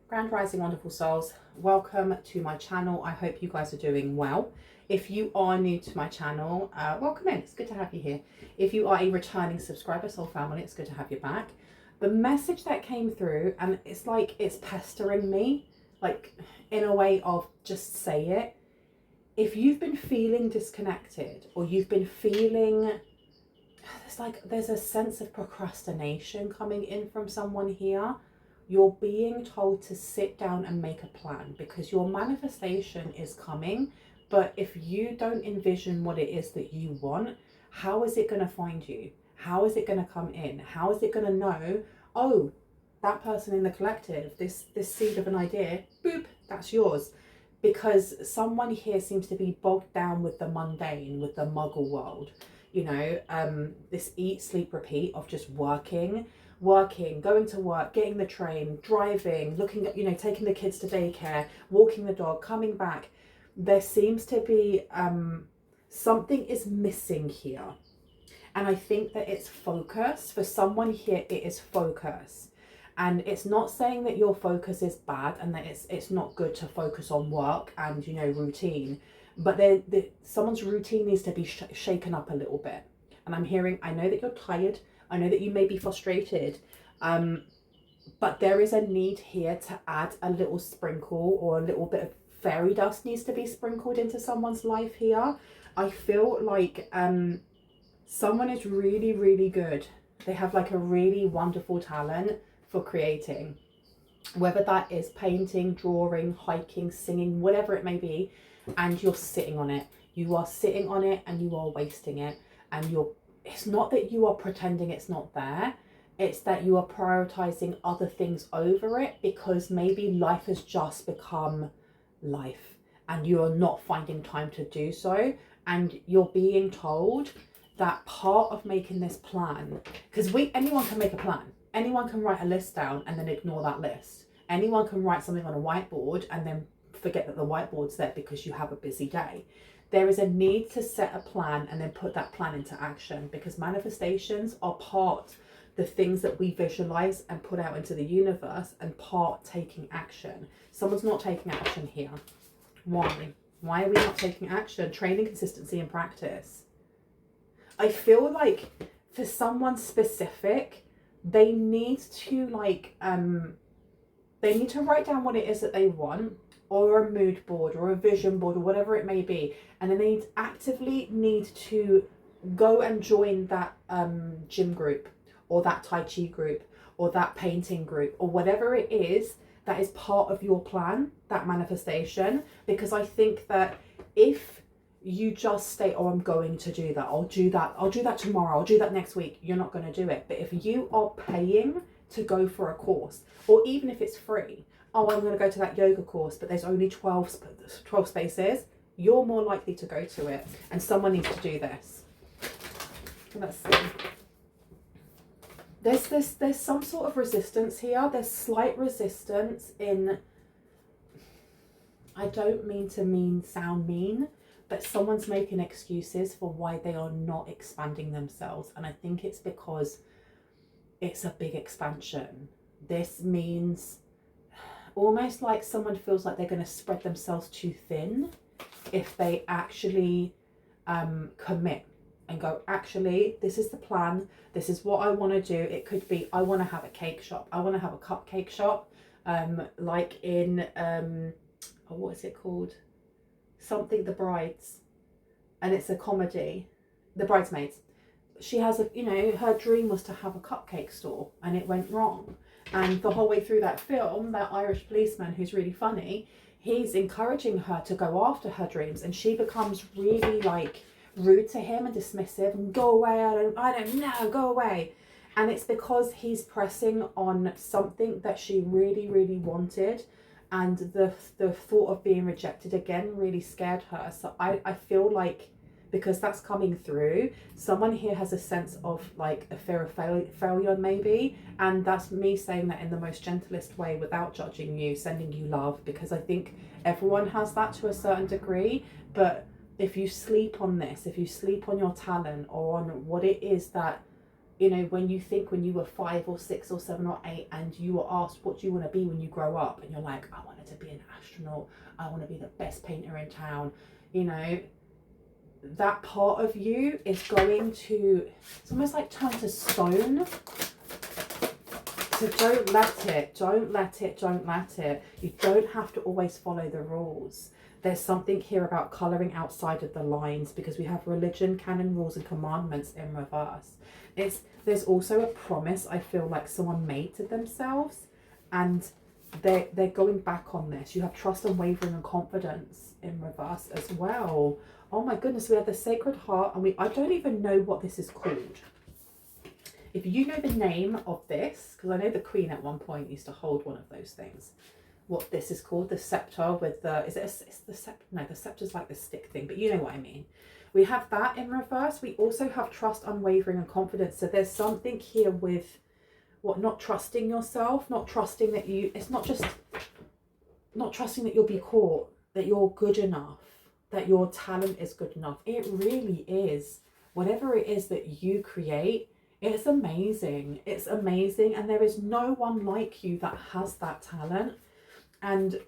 Grand Rising wonderful souls, welcome to my channel. I hope you guys are doing well. If you are new to my channel, welcome in. It's good to have you here. If you are a returning subscriber, soul family, it's good to have you back. The message that came through, and it's like it's pestering me, like in a way of just say it. If you've been feeling disconnected, or you've been feeling there's a sense of procrastination coming in from someone here, you're being told to sit down and make a plan, because your manifestation is coming. But if you don't envision what it is that you want, how is it going to find you? How is it going to come in? How is it going to know, oh, that person in the collective, this seed of an idea, boop, that's yours? Because someone here seems to be bogged down with the mundane, with the muggle world. You know, this eat, sleep, repeat of just working, going to work, getting the train, driving, looking at, you know, taking the kids to daycare, walking the dog, coming back. There seems to be something is missing here. And I think that it's focus. For someone here, it is focus. And it's not saying that your focus is bad and that it's not good to focus on work and, you know, routine. But someone's routine needs to be shaken up a little bit. And I'm hearing, I know that you're tired. I know that you may be frustrated. But there is a need here to add a little sprinkle, or a little bit of fairy dust needs to be sprinkled into someone's life here. I feel like someone is really, really good. They have like a really wonderful talent for creating. Whether that is painting, drawing, hiking, singing, whatever it may be. And you're sitting on it. You are sitting on it and you are wasting it. And it's not that you are pretending it's not there. It's that you are prioritizing other things over it, because maybe life has just become life and you are not finding time to do so. And you're being told that part of making this plan, because anyone can make a plan. Anyone can write a list down and then ignore that list. Anyone can write something on a whiteboard and then forget that the whiteboard's there because you have a busy day. There is a need to set a plan and then put that plan into action, because manifestations are part the things that we visualize and put out into the universe, and part taking action. Someone's not taking action here. Why? Why are we not taking action? Training, consistency, and practice. I feel like for someone specific, they need to write down what it is that they want, or a mood board or a vision board or whatever it may be, and then they actively need to go and join that gym group, or that Tai Chi group, or that painting group, or whatever it is that is part of your plan, that manifestation. Because I think that if you just say, oh, I'm going to do that, I'll do that tomorrow, I'll do that next week, you're not going to do it. But if you are paying to go for a course, or even if it's free, oh, I'm going to go to that yoga course, but there's only 12 spaces, you're more likely to go to it. And someone needs to do this. Let's see. There's some sort of resistance here. There's slight resistance in, I don't mean to sound mean, but someone's making excuses for why they are not expanding themselves. And I think it's because it's a big expansion. This means almost like someone feels like they're going to spread themselves too thin if they actually commit and go, actually, this is the plan. This is what I want to do. It could be, I want to have a cake shop. I want to have a cupcake shop, like in, what is it called? Something The Brides. And it's a comedy. The Bridesmaids. She has her dream was to have a cupcake store, and it went wrong. And the whole way through that film, that Irish policeman who's really funny, he's encouraging her to go after her dreams, and she becomes really like rude to him and dismissive and go away, I don't know, go away. And it's because he's pressing on something that she really, really wanted, and the thought of being rejected again really scared her. So I feel like, because that's coming through, someone here has a sense of like a fear of failure maybe, and that's me saying that in the most gentlest way, without judging you, sending you love, because I think everyone has that to a certain degree. But if you sleep on this, if you sleep on your talent, or on what it is that You know, when you think when you were 5 or 6 or 7 or 8 and you were asked, what do you want to be when you grow up? And you're like, I wanted to be an astronaut. I want to be the best painter in town. You know, that part of you is going to, it's almost like turn to stone. So don't let it, don't let it, don't let it. You don't have to always follow the rules. There's something here about colouring outside of the lines, because we have religion, canon, rules and commandments in reverse. There's also a promise I feel like someone made to themselves, and they're going back on this. You have trust, unwavering and confidence in reverse as well. Oh my goodness, we have the Sacred Heart, and I don't even know what this is called. If you know the name of this, because I know the Queen at one point used to hold one of those things. What this is called, the scepter with the, it's the scepter, no, the scepter's like the stick thing, but you know what I mean. We have that in reverse. We also have trust, unwavering and confidence. So there's something here with what, not trusting yourself, not trusting that you, it's not just not trusting that you'll be caught, that you're good enough, that your talent is good enough. It really is. Whatever it is that you create, it's amazing. It's amazing. And there is no one like you that has that talent. And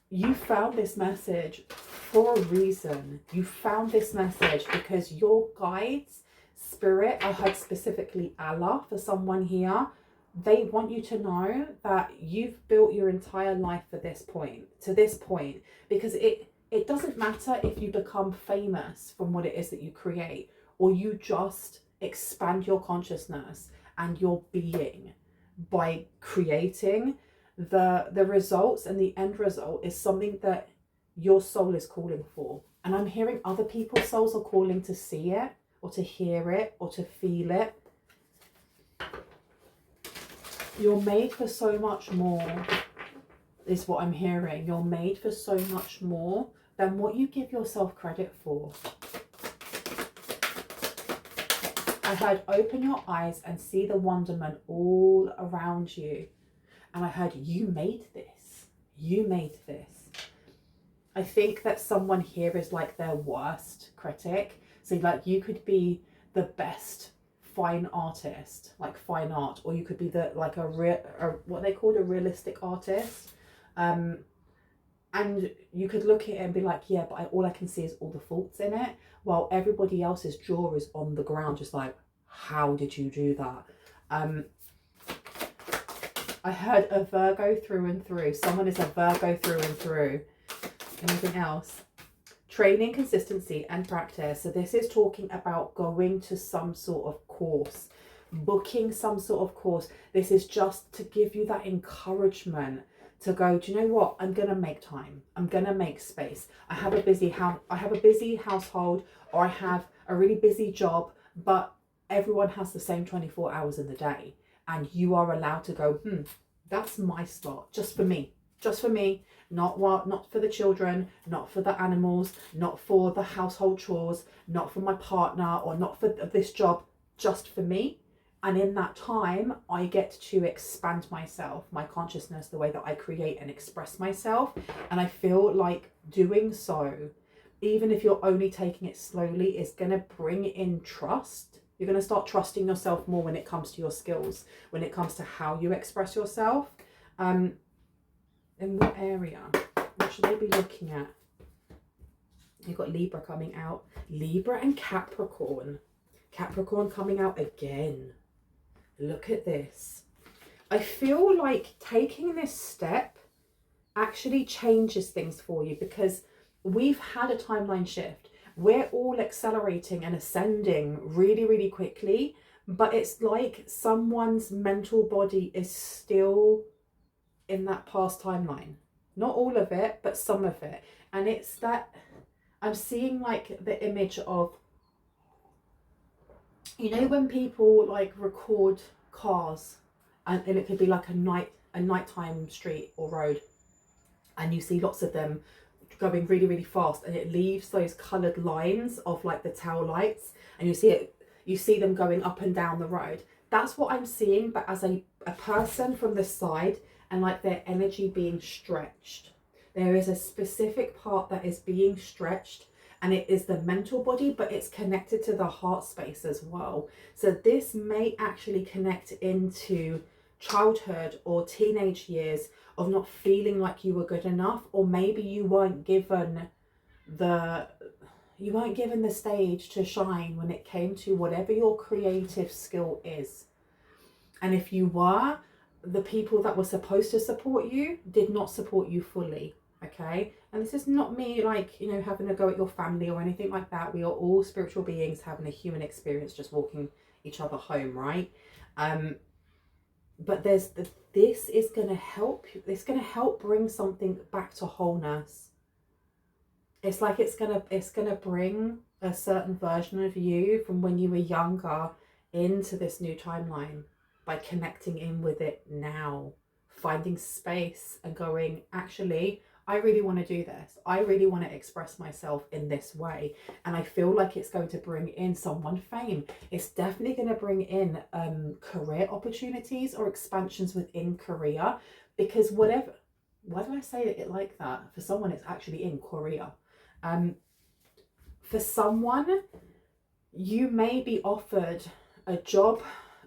you found this message for a reason. You found this message because your guides, spirit, I heard specifically Allah for someone here, they want you to know that you've built your entire life for this point, to this point, because it doesn't matter if you become famous from what it is that you create, or you just expand your consciousness and your being by creating. The results and the end result is something that your soul is calling for. And I'm hearing other people's souls are calling to see it, or to hear it, or to feel it. You're made for so much more, is what I'm hearing. You're made for so much more than what you give yourself credit for. I heard open your eyes and see the wonderment all around you. And I heard you made this. You made this. I think that someone here is like their worst critic. So like you could be the best fine artist, like fine art, or you could be the like what they called a realistic artist. And you could look at it and be like, yeah, but all I can see is all the faults in it. While everybody else's jaw is on the ground, just like, how did you do that? I heard a Virgo through and through. Someone is a Virgo through and through. Anything else? Training, consistency and practice. So this is talking about going to some sort of course, booking some sort of course. This is just to give you that encouragement to go, do you know what? I'm going to make time. I'm going to make space. I have a busy household, or I have a really busy job, but everyone has the same 24 hours in the day. And you are allowed to go, that's my slot, just for me, not for the children, not for the animals, not for the household chores, not for my partner, or not for this job, just for me. And in that time, I get to expand myself, my consciousness, the way that I create and express myself. And I feel like doing so, even if you're only taking it slowly, is going to bring in trust. You're going to start trusting yourself more when it comes to your skills, when it comes to how you express yourself. In what area? What should they be looking at? You've got Libra coming out. Libra and Capricorn. Capricorn coming out again. Look at this. I feel like taking this step actually changes things for you, because we've had a timeline shift. We're all accelerating and ascending really, really quickly, but it's like someone's mental body is still in that past timeline. Not all of it, but some of it. And it's that I'm seeing like the image of, you know, when people like record cars and it could be like a nighttime street or road, and you see lots of them going really, really fast, and it leaves those coloured lines of like the tail lights, and you see them going up and down the road. That's what I'm seeing, but as a person from the side, and like their energy being stretched. There is a specific part that is being stretched, and it is the mental body, but it's connected to the heart space as well. So this may actually connect into childhood or teenage years of not feeling like you were good enough, or maybe you weren't given the stage to shine when it came to whatever your creative skill is. And if you were, the people that were supposed to support you did not support you fully. Okay, and this is not me like, you know, having a go at your family or anything like that. We are all spiritual beings having a human experience, just walking each other home, right? But this is going to help you. It's going to help bring something back to wholeness. It's like it's gonna bring a certain version of you from when you were younger into this new timeline by connecting in with it now, finding space and going, actually, I really want to do this. I really want to express myself in this way. And I feel like it's going to bring in someone fame. It's definitely going to bring in career opportunities or expansions within career, because why do I say it like that? For someone, it's actually in Korea. For someone, you may be offered a job,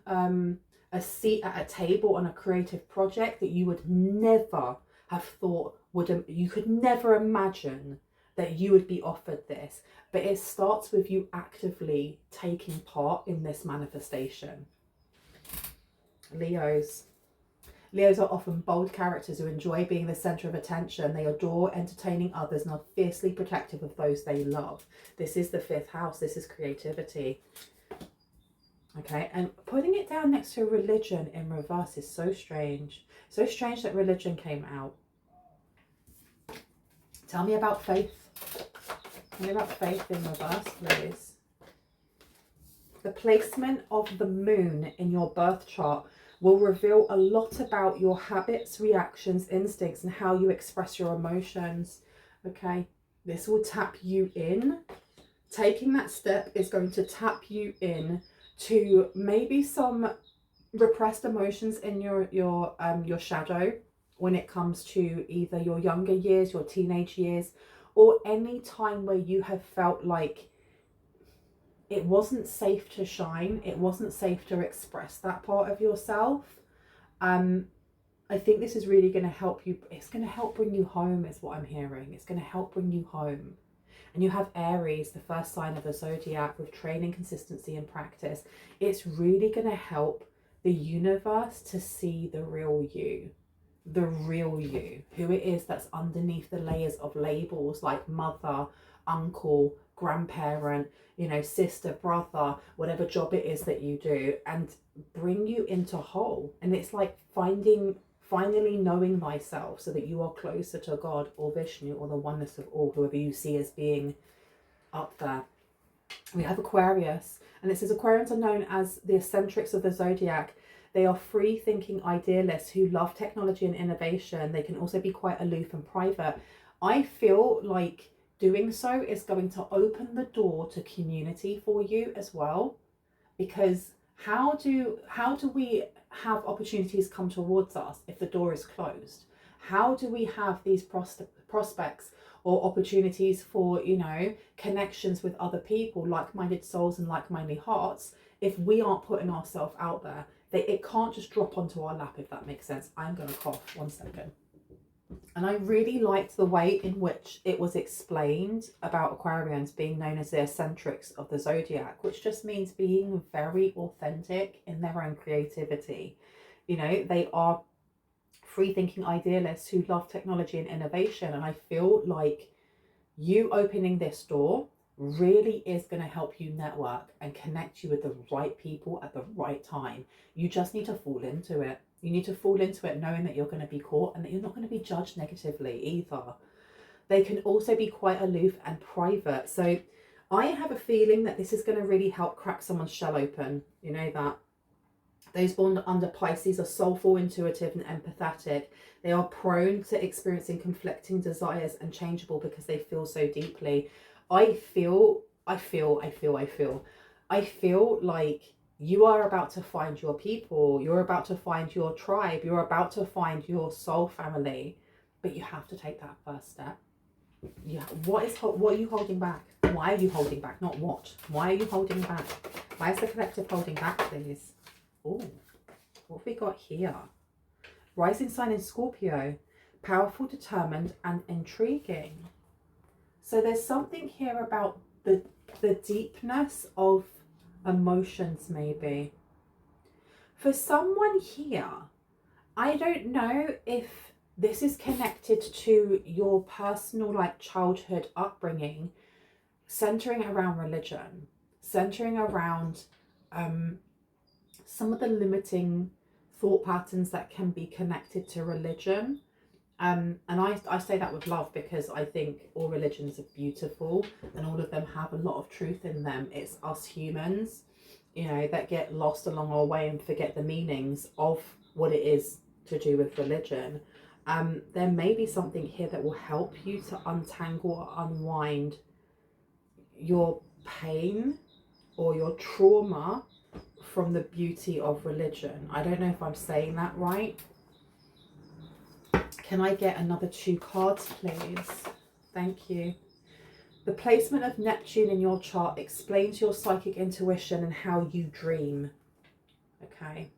a seat at a table on a creative project that you would never have thought you could never imagine that you would be offered this. But it starts with you actively taking part in this manifestation. Leos are often bold characters who enjoy being the center of attention. They adore entertaining others and are fiercely protective of those they love. This is the 5th house. This is creativity. Okay, and putting it down next to religion in reverse is so strange. So strange that religion came out. Tell me about faith. Tell me about faith in reverse, please. The placement of the moon in your birth chart will reveal a lot about your habits, reactions, instincts, and how you express your emotions. Okay, this will tap you in. Taking that step is going to tap you in to maybe some repressed emotions in your shadow when it comes to either your younger years, your teenage years, or any time where you have felt like it wasn't safe to shine, it wasn't safe to express that part of yourself. I think this is really going to help you. It's going to help bring you home is what I'm hearing. It's going to help bring you home. And you have Aries, the first sign of the zodiac, with training, consistency and practice. It's really going to help the universe to see the real you, who it is that's underneath the layers of labels like mother, uncle, grandparent, you know, sister, brother, whatever job it is that you do, and bring you into whole. And it's like finally knowing thyself so that you are closer to God or Vishnu or the oneness of all, whoever you see as being up there. We have Aquarius, and it says Aquarians are known as the eccentrics of the zodiac. They are free-thinking idealists who love technology and innovation. They can also be quite aloof and private. I feel like doing so is going to open the door to community for you as well, because how do we have opportunities come towards us if the door is closed? How do we have these prospects or opportunities for, you know, connections with other people, like-minded souls and like-minded hearts, if we aren't putting ourselves out there? It can't just drop onto our lap, if that makes sense. I'm going to cough 1 second. And I really liked the way in which it was explained about Aquarians being known as the eccentrics of the zodiac, which just means being very authentic in their own creativity. You know, they are free-thinking idealists who love technology and innovation. And I feel like you opening this door really is going to help you network and connect you with the right people at the right time. You just need to fall into it. You need to fall into it knowing that you're going to be caught and that you're not going to be judged negatively either. They can also be quite aloof and private. So I have a feeling that this is going to really help crack someone's shell open. You know that. Those born under Pisces are soulful, intuitive and empathetic. They are prone to experiencing conflicting desires and changeable because they feel so deeply. I feel like you are about to find your people. You're about to find your tribe. You're about to find your soul family. But you have to take that first step. Yeah, what are you holding back? Why are you holding back? Not what. Why are you holding back? Why is the collective holding back, please? Oh, what have we got here? Rising sign in Scorpio. Powerful, determined, and intriguing. So there's something here about the deepness of emotions, maybe. For someone here, I don't know if this is connected to your personal like childhood upbringing, centering around religion, centering around some of the limiting thought patterns that can be connected to religion. And I say that with love, because I think all religions are beautiful and all of them have a lot of truth in them. It's us humans, you know, that get lost along our way and forget the meanings of what it is to do with religion. There may be something here that will help you to untangle or unwind your pain or your trauma from the beauty of religion. I don't know if I'm saying that right. Can I get another 2 cards, please? Thank you. The placement of Neptune in your chart explains your psychic intuition and how you dream. Okay.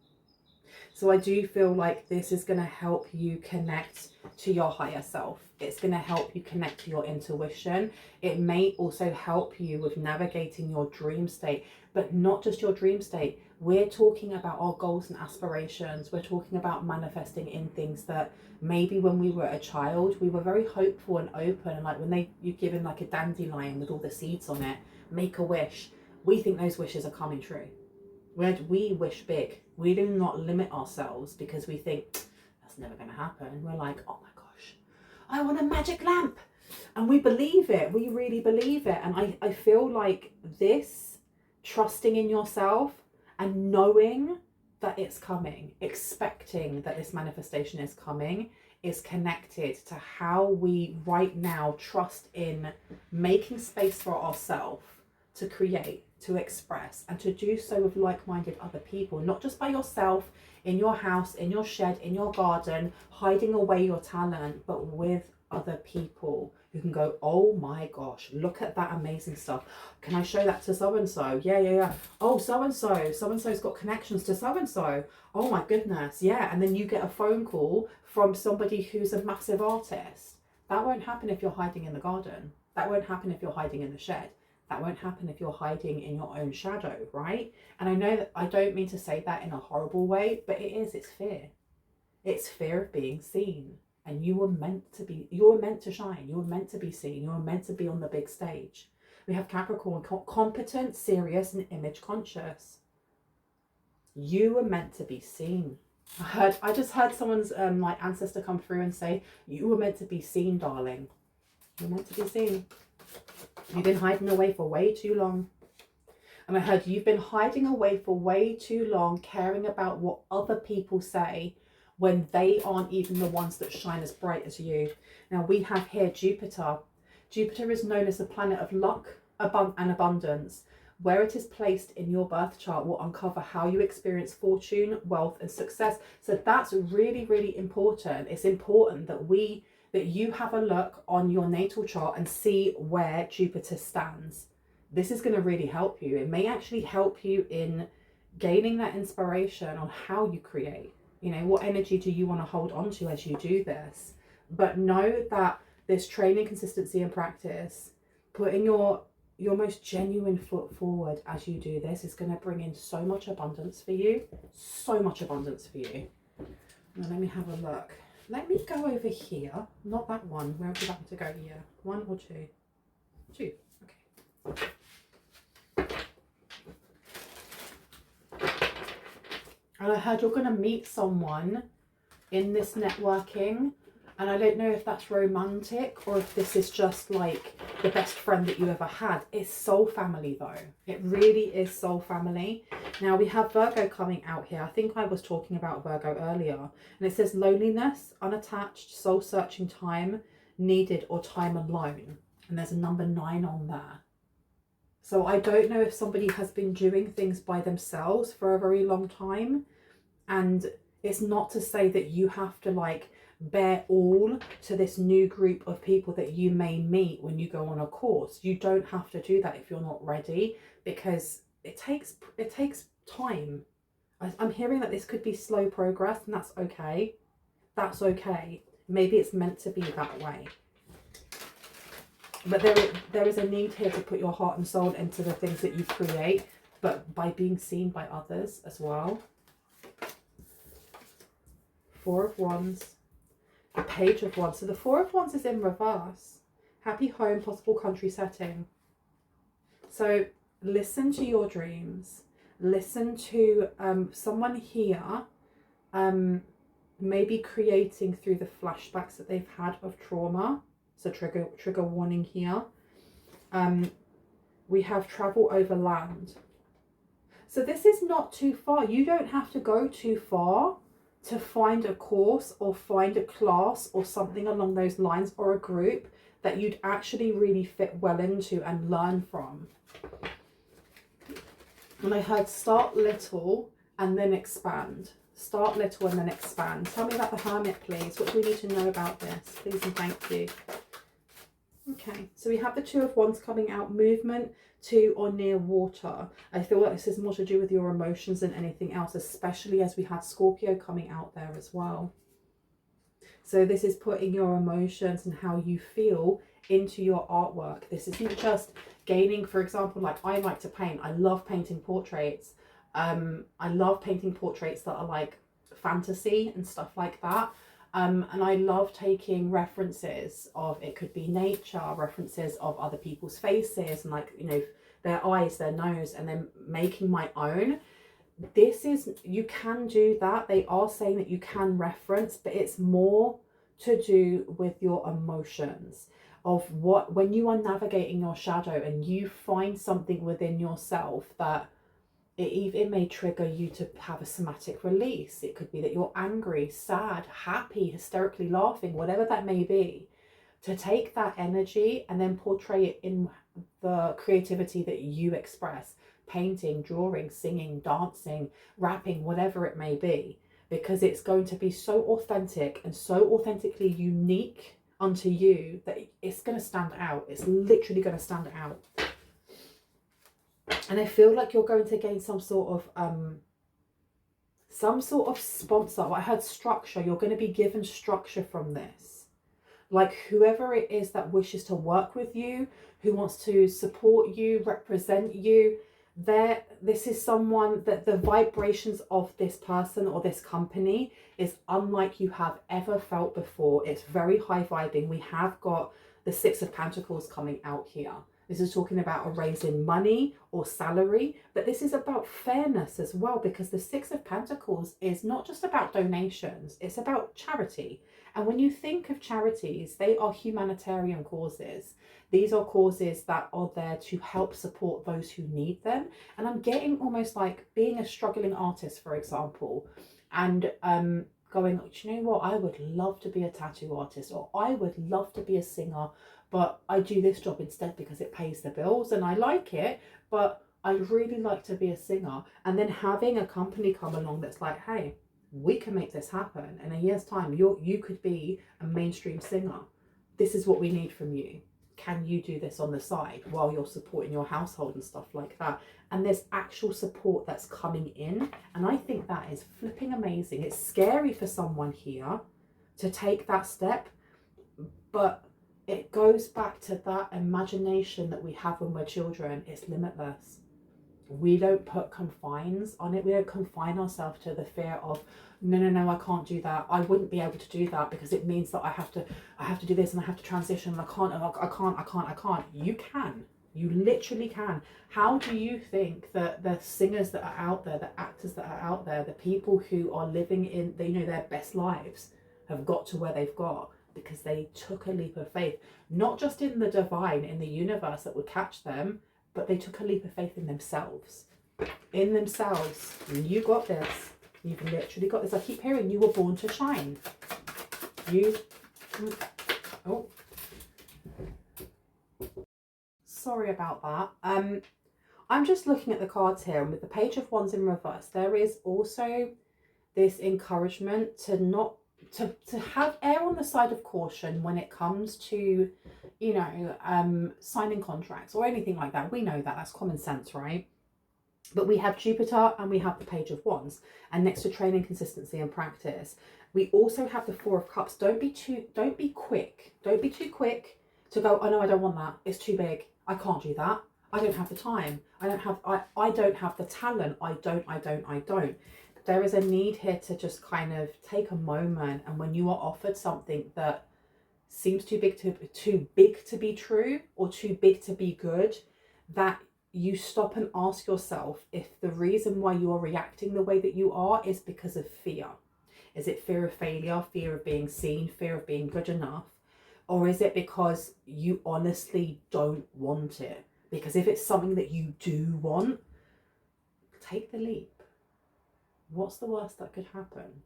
So I do feel like this is going to help you connect to your higher self. It's going to help you connect to your intuition. It may also help you with navigating your dream state, but not just your dream state. We're talking about our goals and aspirations. We're talking about manifesting in things that maybe when we were a child, we were very hopeful and open. And like when you're given like a dandelion with all the seeds on it, make a wish. We think those wishes are coming true. We wish big. We do not limit ourselves because we think that's never going to happen. We're like, oh my gosh, I want a magic lamp. And we believe it. We really believe it. And I feel like this, trusting in yourself and knowing that it's coming, expecting that this manifestation is coming, is connected to how we right now trust in making space for ourselves to create, to express, and to do so with like-minded other people, not just by yourself, in your house, in your shed, in your garden, hiding away your talent, but with other people who can go, oh my gosh, look at that amazing stuff. Can I show that to so-and-so? Yeah. Oh, so-and-so's got connections to so-and-so. Oh my goodness, yeah. And then you get a phone call from somebody who's a massive artist. That won't happen if you're hiding in the garden. That won't happen if you're hiding in the shed. That won't happen if you're hiding in your own shadow, right? And I know that I don't mean to say that in a horrible way, but it's fear. It's fear of being seen. And you were meant to shine. You were meant to be seen. You were meant to be on the big stage. We have Capricorn, competent, serious, and image conscious. You were meant to be seen. I just heard someone's like ancestor come through and say, you were meant to be seen, darling. You're meant to be seen. You've been hiding away for way too long. And I heard you've been hiding away for way too long, caring about what other people say when they aren't even the ones that shine as bright as you. Now we have here Jupiter. Jupiter is known as the planet of luck and abundance. Where it is placed in your birth chart will uncover how you experience fortune, wealth, and success. So that's really, really important. It's important that you have a look on your natal chart and see where Jupiter stands. This is going to really help you. It may actually help you in gaining that inspiration on how you create. You know, what energy do you want to hold on to as you do this? But know that this training, consistency, and practice, putting your most genuine foot forward as you do this, is going to bring in so much abundance for you. So much abundance for you. Now let me have a look. Let me go over here. Not that one. Where would you like me to go here? 1 or 2? 2. Okay. And I heard you're going to meet someone in this networking. And I don't know if that's romantic or if this is just like the best friend that you ever had. It's soul family though. It really is soul family. Now we have Virgo coming out here. I think I was talking about Virgo earlier. And it says loneliness, unattached, soul searching time needed, or time alone. And there's a number 9 on there. So I don't know if somebody has been doing things by themselves for a very long time. And it's not to say that you have to like bare all to this new group of people that you may meet when you go on a course. You don't have to do that if you're not ready, because it takes time. I'm hearing that this could be slow progress, and that's okay. That's okay. Maybe it's meant to be that way. But there is a need here to put your heart and soul into the things that you create, but by being seen by others as well. Four of Wands, the Page of Wands. So the Four of Wands is in reverse. Happy home, possible country setting. So listen to your dreams. Listen to someone here maybe creating through the flashbacks that they've had of trauma. So trigger warning here. We have travel over land. So this is not too far. You don't have to go too far to find a course or find a class or something along those lines, or a group that you'd actually really fit well into and learn from. And I heard start little and then expand. Start little and then expand. Tell me about the Hermit, please. What do we need to know about this? Please and thank you. Okay, so we have the Two of Wands coming out. Movement to or near water. I feel like this is more to do with your emotions than anything else, especially as we had Scorpio coming out there as well. So this is putting your emotions and how you feel into your artwork. This isn't just gaining, for example, like I like to paint. I love painting portraits. I love painting portraits that are like fantasy and stuff like that. And I love taking references of, it could be nature, references of other people's faces and, like, you know, their eyes, their nose, and then making my own. This is, you can do that. They are saying that you can reference, but it's more to do with your emotions of what, when you are navigating your shadow and you find something within yourself that it may trigger you to have a somatic release. It could be that you're angry, sad, happy, hysterically laughing, whatever that may be. To take that energy and then portray it in the creativity that you express. Painting, drawing, singing, dancing, rapping, whatever it may be. Because it's going to be so authentic and so authentically unique unto you that it's going to stand out. It's literally going to stand out. And I feel like you're going to gain some sort of sponsor. I heard structure. You're going to be given structure from this. Like whoever it is that wishes to work with you, who wants to support you, represent you, this is someone that the vibrations of this person or this company is unlike you have ever felt before. It's very high vibing. We have got the Six of Pentacles coming out here. This is talking about a raise in money or salary, but this is about fairness as well, because the Six of Pentacles is not just about donations, it's about charity. And when you think of charities, they are humanitarian causes. These are causes that are there to help support those who need them. And I'm getting almost like being a struggling artist, for example, and going, do you know what, I would love to be a tattoo artist, or I would love to be a singer, but I do this job instead because it pays the bills and I like it, but I'd really like to be a singer. And then having a company come along that's like, hey, we can make this happen. In a year's time, you could be a mainstream singer. This is what we need from you. Can you do this on the side while you're supporting your household and stuff like that? And there's actual support that's coming in. And I think that is flipping amazing. It's scary for someone here to take that step, but it goes back to that imagination that we have when we're children. It's limitless. We don't put confines on it. We don't confine ourselves to the fear of, no, I can't do that. I wouldn't be able to do that because it means that I have to do this and I have to transition and I can't. You can. You literally can. How do you think that the singers that are out there, the actors that are out there, the people who are living in their best lives have got to where they've got? Because they took a leap of faith, not just in the divine, in the universe that would catch them, but they took a leap of faith in themselves. In themselves. And you got this. You've literally got this. I keep hearing you were born to shine. Oh. Sorry about that. I'm just looking at the cards here, and with the Page of Wands in reverse, there is also this encouragement to not to have err on the side of caution when it comes to, you know, signing contracts or anything like that. We know that, that's common sense, right? But we have Jupiter and we have the Page of Wands, and next to training, consistency and practice, we also have the Four of Cups. Don't be quick. Don't be too quick to go, oh no, I don't want that. It's too big. I can't do that. I don't have the time. I don't have the talent. I don't. There is a need here to just kind of take a moment, and when you are offered something that seems too big to be true or too big to be good, that you stop and ask yourself if the reason why you are reacting the way that you are is because of fear. Is it fear of failure, fear of being seen, fear of being good enough? Or is it because you honestly don't want it? Because if it's something that you do want, take the leap. What's the worst that could happen?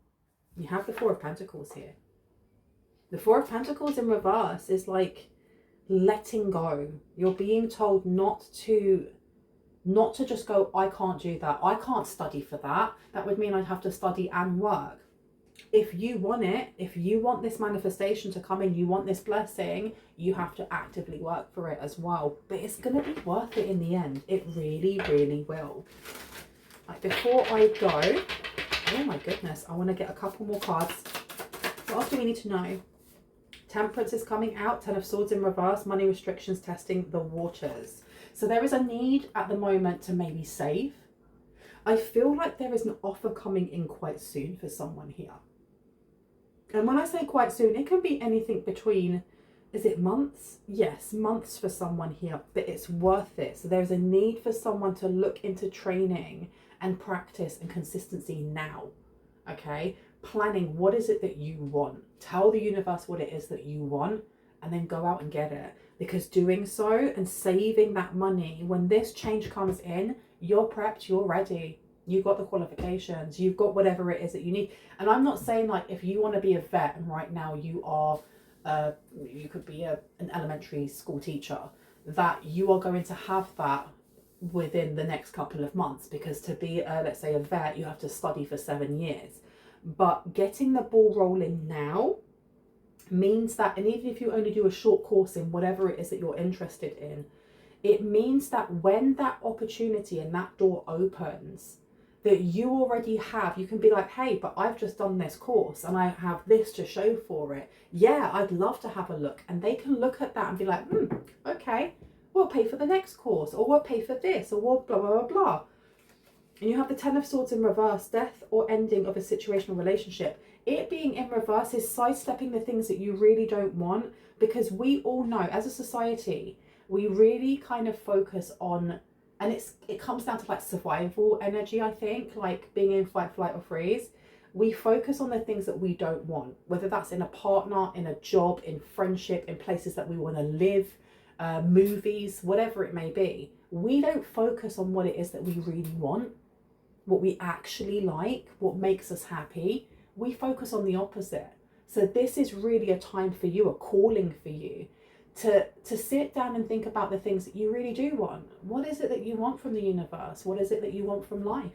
You have the Four of Pentacles here. The Four of Pentacles in reverse is like letting go. You're being told not to just go, I can't do that. I can't study for that. That would mean I'd have to study and work. If you want it, if you want this manifestation to come in, you want this blessing, you have to actively work for it as well. But it's going to be worth it in the end. It really, really will. Like, before I go, oh my goodness, I want to get a couple more cards. What else do we need to know? Temperance is coming out. Ten of Swords in reverse. Money restrictions testing the waters. So there is a need at the moment to maybe save. I feel like there is an offer coming in quite soon for someone here. And when I say quite soon, it can be anything between, is it months? Yes, months for someone here, but it's worth it. So there's a need for someone to look into training and practice and consistency now. Okay? Planning, what is it that you want? Tell the universe what it is that you want, and then go out and get it. Because doing so and saving that money, when this change comes in, you're prepped, you're ready. You've got the qualifications, you've got whatever it is that you need. And I'm not saying, like, if you want to be a vet and right now you are, you could be an elementary school teacher, that you are going to have that within the next couple of months. Because to be, let's say, a vet, you have to study for 7 years. But getting the ball rolling now means that, and even if you only do a short course in whatever it is that you're interested in, it means that when that opportunity and that door opens, that you already have, you can be like, hey, but I've just done this course and I have this to show for it. Yeah, I'd love to have a look. And they can look at that and be like, okay, we'll pay for the next course, or we'll pay for this, or we'll blah, blah, blah, blah. And you have the Ten of Swords in reverse, death or ending of a situational relationship. It being in reverse is sidestepping the things that you really don't want, because we all know as a society, we really kind of focus on, and it comes down to like survival energy, I think, like being in fight, flight or freeze. We focus on the things that we don't want, whether that's in a partner, in a job, in friendship, in places that we want to live, movies, whatever it may be. We don't focus on what it is that we really want, what we actually like, what makes us happy. We focus on the opposite. So this is really a time for you, a calling for you, to sit down and think about the things that you really do want. What is it that you want from the universe? What is it that you want from life?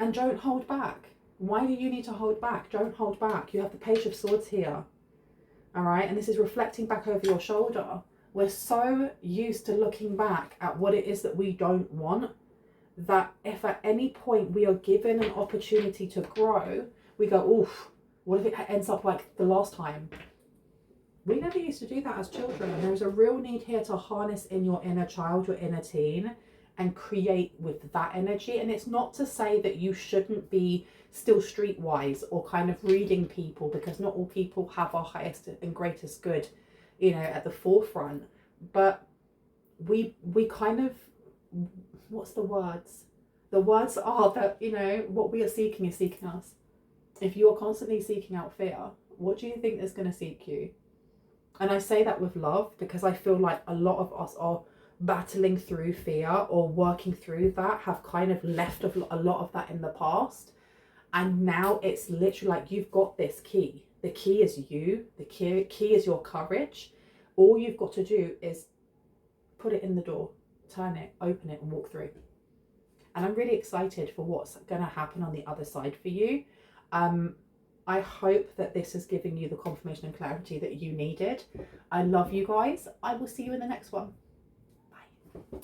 And don't hold back. Why do you need to hold back? Don't hold back. You have the Page of Swords here. All right. And this is reflecting back over your shoulder. We're so used to looking back at what it is that we don't want, that if at any point we are given an opportunity to grow, we go, oof, what if it ends up like the last time? We never used to do that as children. And there's a real need here to harness in your inner child, your inner teen, and create with that energy. And it's not to say that you shouldn't be still streetwise or kind of reading people, because not all people have our highest and greatest good, you know, at the forefront. But we kind of, what's the words? The words are that, you know, what we are seeking is seeking us. If you are constantly seeking out fear, what do you think is going to seek you? And I say that with love, because I feel like a lot of us are battling through fear or working through that, have kind of left a lot of that in the past. And now it's literally like, you've got this key. The key is you. The key is your courage. All you've got to do is put it in the door, turn it, open it, and walk through. And I'm really excited for what's going to happen on the other side for you. I hope that this has given you the confirmation and clarity that you needed. I love you guys. I will see you in the next one. Bye.